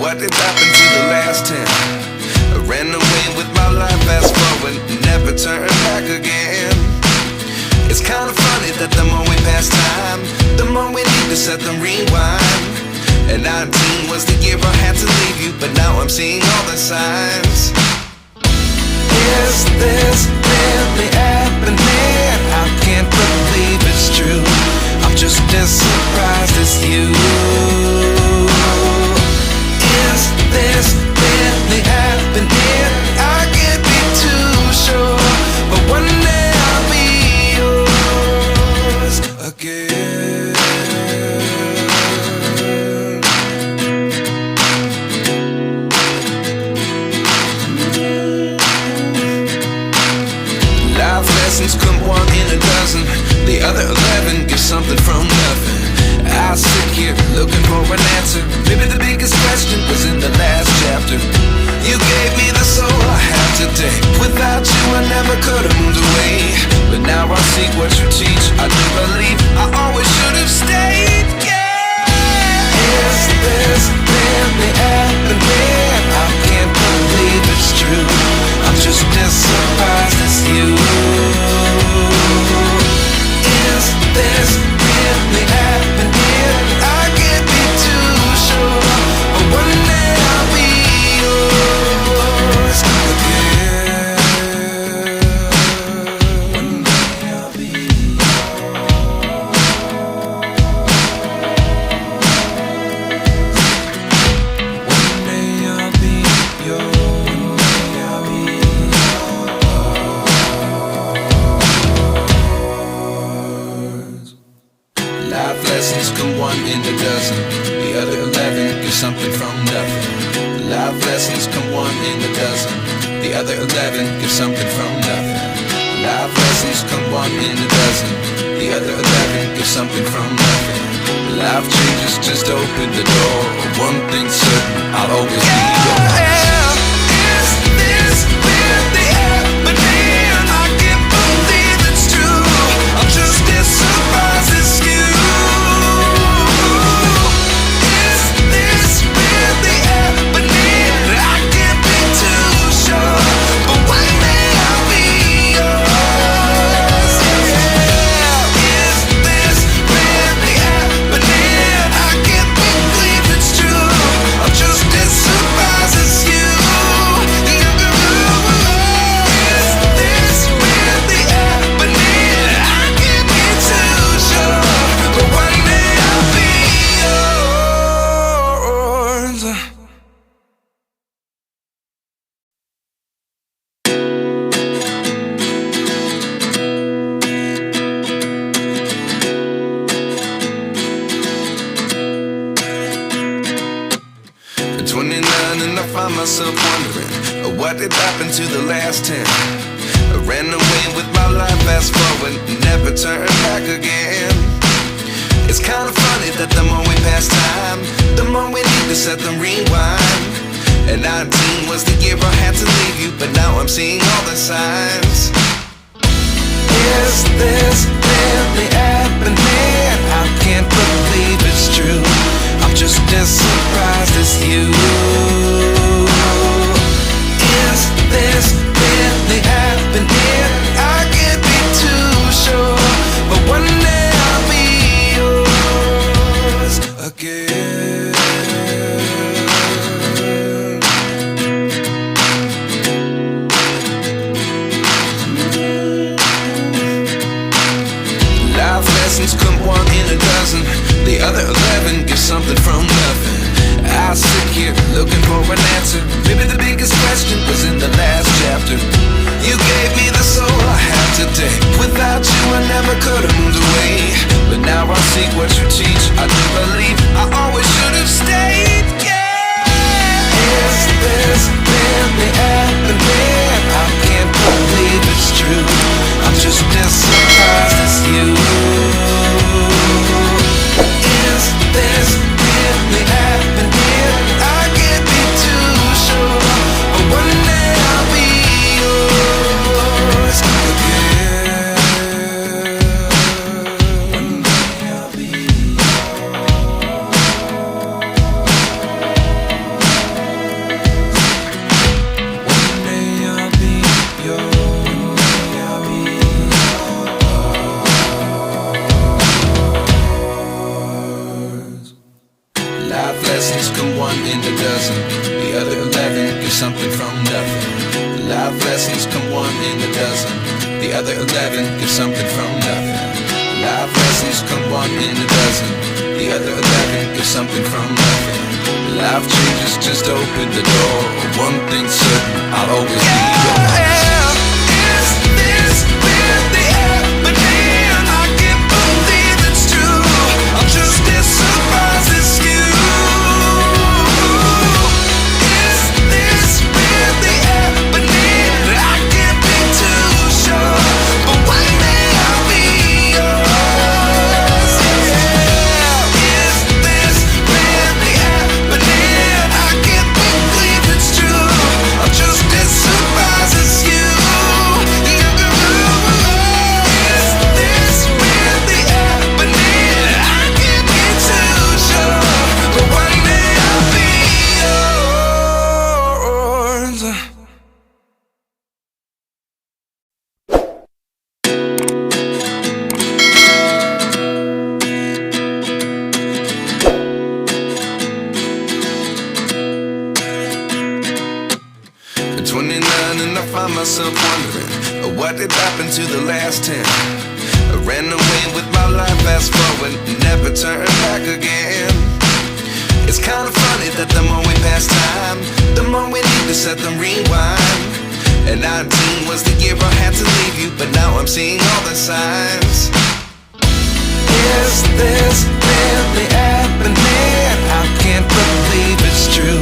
What did happen to the last 10? I ran away with my life, fast forward, never turn back again. It's kind of funny that the more we pass time, the more we need to set them rewind. And 19 was the year I had to leave you, but now I'm seeing all the signs. Is this really happening? I can't believe it's true. I'm just as surprised as you. Is this really happening? I can't be too sure, but one day I'll be yours again. Life lessons come one in a dozen. The other 11 give something from nothing. I sit here looking for an answer. Maybe the biggest question was in the last chapter. You gave me the soul I have today. Without you I never could have moved away. But now I see what you teach. I do believe I always should have stayed. Yeah. Is this really happening? I can't believe it's true. I'm just as surprised as you. Is this really happening? I can't be too sure, but one day I'll be yours again. One day I'll be yours. One day I'll be yours. One day I'll be yours. Life lessons come one in a dozen. The other 11 give something from nothing. Life lessons come one in a dozen. The other 11 give something from nothing. Life lessons come one in a dozen. The other 11 give something from nothing. Life changes just open the door. One thing's certain, I'll always be yours. Is this really happening? I can't believe it's true. I'm just as surprised as you. Is this really happening? I can't be too sure, but one day I'll be yours. Yeah. Is this really happening? I can't believe it's true. I'm just as surprised as you. Is this really happening? I can't be too sure, but one day I'll be yours. At 29 and I find myself wondering, what did happen to the last 10? I ran away with my life, fast forward, never turn back again. It's kind of funny that the more we pass time, the more we need to set them rewind. And 19 was the year I had to leave you, but now I'm seeing all the signs. Is this really happening? I can't believe it's true. I'm just as surprised as you. Is this really happening? I can't be too sure, but one day I'll be yours again. Life lessons come one in a dozen. The other 11 give something from nothing. I sit here in a dozen. The other 11 get something from nothing. Life lessons come one in a dozen. The other 11 get something from nothing. Life lessons come one in a dozen. The other 11 get something from nothing. Life changes just open the door. One thing's certain, I'll always be yours. Is this really happening? I can't believe it's true. I'm just as surprised as you. Is this really happening? I can't be too sure, but one day I'll be yours. Yeah. Is this really happening? I can't believe it's true. I'm just as surprised as you. Is this really happening? I can't be too sure, but one day I'll be yours. At 29 and I find myself wondering what did happen to the last 10. I ran away with my life, fast forward, never turn back again. It's kind of funny that the more we pass time, the more we need to set them rewind. And 19 was the year I had to leave you, but now I'm seeing all the signs. Is this really happening? I can't believe it's true.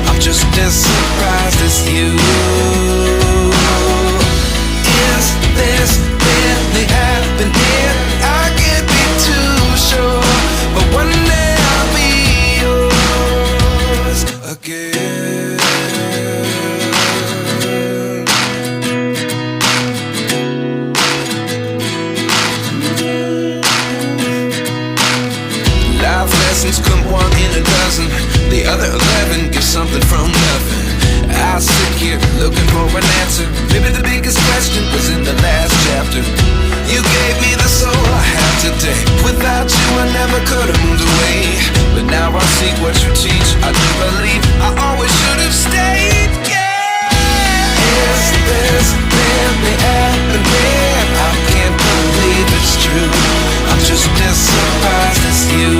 I'm just as surprised as you. Is this really happening? I can't be too sure, but one day I'll be yours again. Life lessons come one in a dozen. The other 11 get something from nothing. I sit here looking for an answer. Maybe the biggest question was in the last chapter. You gave me the soul I have today. Without you I never could have moved away. But now I see what you teach. I do believe I always should have stayed. Yeah. Is this really happening? I can't believe it's true. I'm just as surprised as you.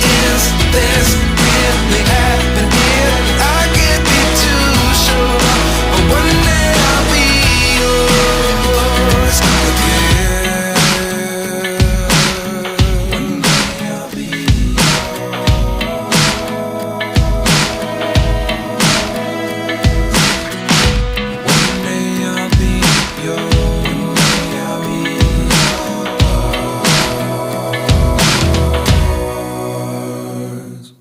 Is this really happening? I can't be too sure, but one day I'll be yours again. One day I'll be One day I'll be yours.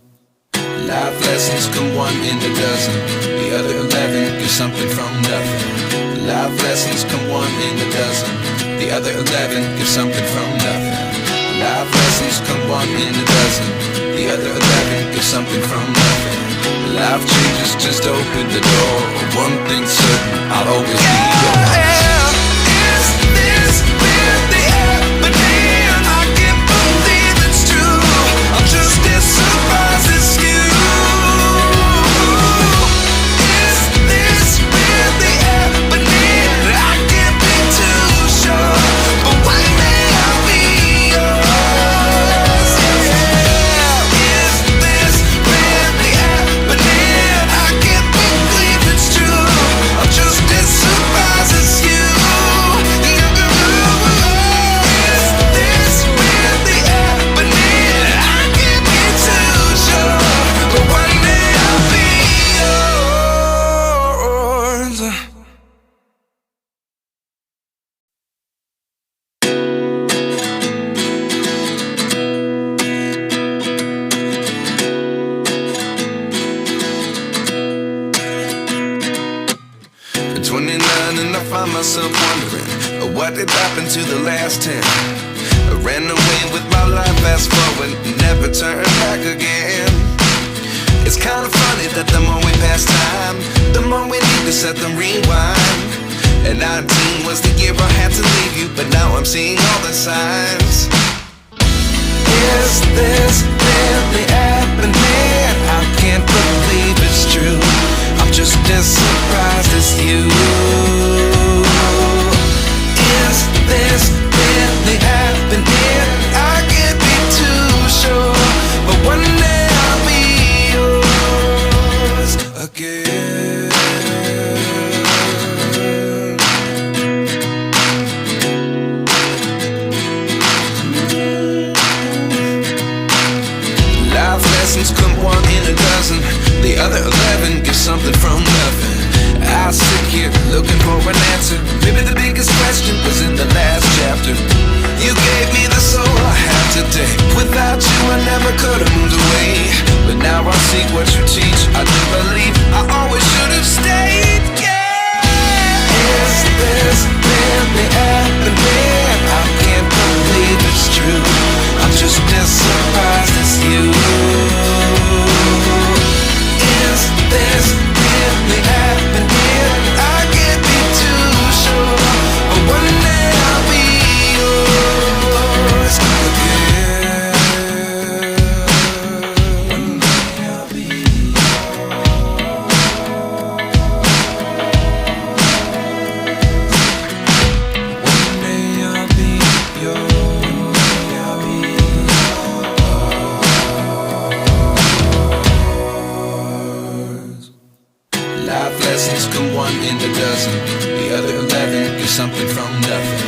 Life lessons come one in a dozen. The other 11 get something from nothing. Life lessons come one in a dozen. The other 11 get something from nothing. Life lessons come one in a dozen. The other 11 get something from nothing. Life changes just open the door. One thing's certain, I'll always be yours. Is this really happening? I can't believe it's true. I'm just as surprised as you. Is this really happening? I can't be too sure, but one day I'll be yours. Yeah. Is this really happening? I can't believe it's true. I'm just as surprised as you. Is this really happening? I can't be too sure, but one day I'll be yours. At 29 and I find myself wondering what did happen to the last 10. I ran away with my life, fast forward, never turn back again. It's kind of funny that the more we pass time, the more we need to set them rewind. And 19 was the year I had to leave you, but now I'm seeing all the signs. Is this really happening? I can't believe it's true. I'm just as surprised as you. Is this really happening? I can't be too sure, but one day I'll be yours again. Life lessons come one in a dozen. The other 11 get something from nothing. I sit here looking for an answer. Maybe the biggest question was in the last chapter. You gave me the soul I have today. Without you I never could have moved away. But now I see what you teach. I do believe I always should have stayed. Yeah. Is this really happening? I can't believe it's true. I'm just as surprised as you. Is this really happening? I can't be too sure, but one day I'll be yours again. One day I'll be One day I'll be yours. Life lessons come one in a dozen. The other 11 get something from nothing.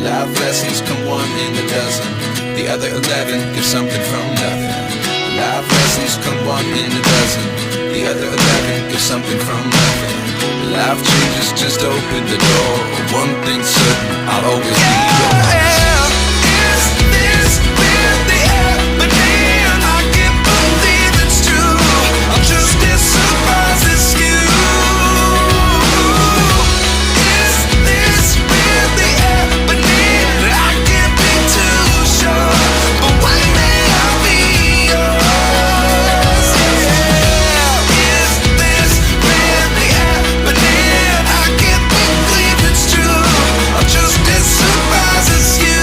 Life lessons come one in a dozen. The other 11 get something from nothing. Life lessons come one in a dozen. The other 11 get something from nothing. Life changes just open the door. One thing's certain, I'll always be yours. Is this really happening? I can't believe it's true. I'm just as surprised as you. Is this really happening? I can't be too sure, but one day I'll be yours. Yeah. Is this really happening? I can't believe it's true. I'm just as surprised as you.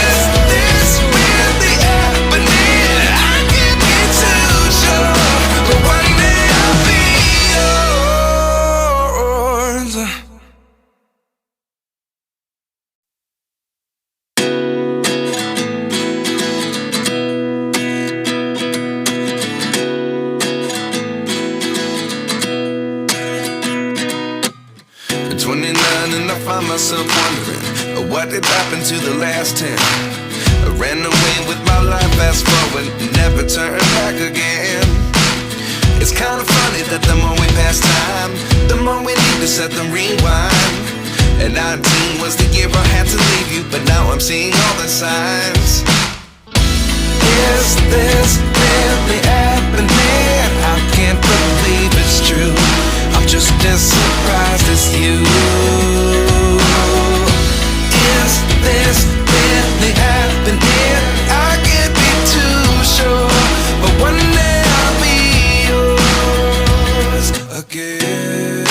Is this really happening? I can't be too sure, but one day I'll be yours. At 29 and I find myself wondering what did happen to the last 10. I ran away with my life, fast forward, never turn back again. It's kind of funny that the more we pass time, the more we need to set the rewind. And 19 was the year I had to leave you, but now I'm seeing all the signs. Is this really happening? I can't believe it's true. I'm just as surprised as you. Is this really happening? I can't be too sure, but one day I'll be yours again.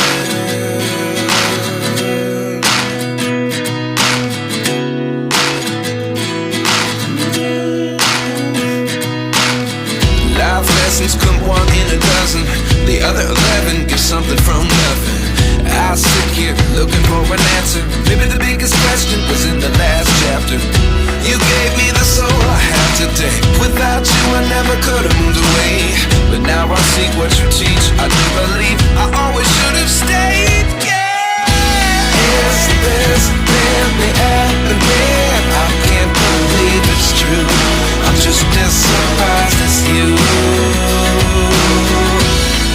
Life lessons come one in a dozen. The other 11 get something from nothing. I sit here looking for an answer. Maybe the biggest question was in the last chapter. You gave me the soul I have today. Without you I never could have moved away. But now I see what you teach. I do believe I always should have stayed. Yeah. Is this really happening? I can't believe it's true. I'm just as surprised as you.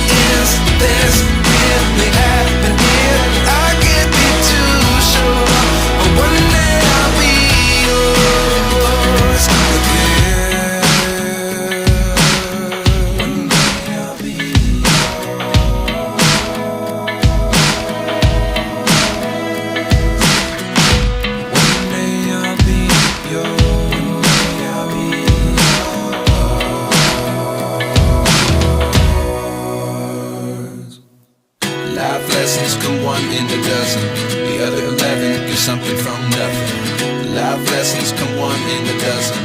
Is this really happening? I can't be too sure, but one day I'll be yours again. One day I'll be One day I'll be yours. I'll be yours. Life lessons come one in a dozen. The other 11 get something from nothing. Life lessons come one in a dozen.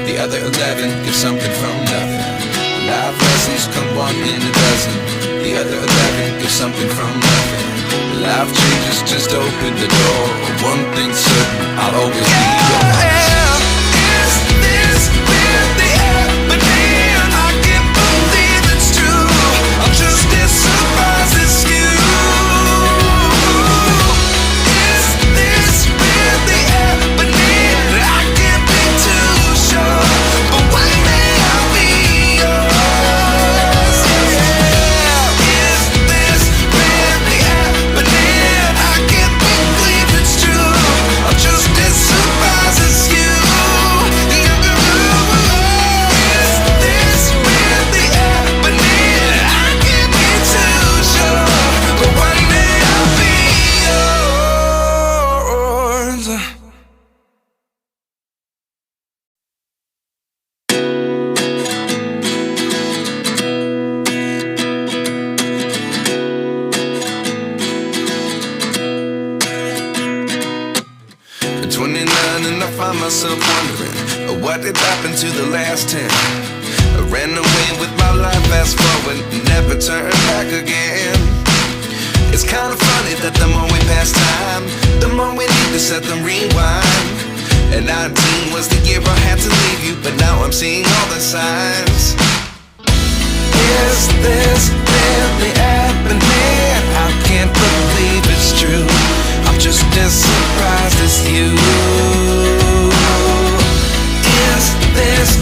The other 11 give something from nothing. Life lessons come one in a dozen. The other 11 give something from nothing. Life changes just open the door. One thing's certain, I'll always be yours. Is this really happening? I can't believe it's true. I'm just as surprised as you. Is this really happening? I can't be too sure, but one day I'll be yours. Yeah. Is this really happening? I can't believe it's true. I'm just as surprised as you. Is this really happening? I can't be too sure, but one day I'll be yours. 29 and I find myself wondering what did happen to the last 10. I ran away with my life, fast forward, never turn back again. It's kind of funny that the more we pass time, the more we need to set them rewind. And 19 was the year I had to leave you, but now I'm seeing all the signs. Is this really happening? I can't believe it's true. I'm just as surprised as you. Is this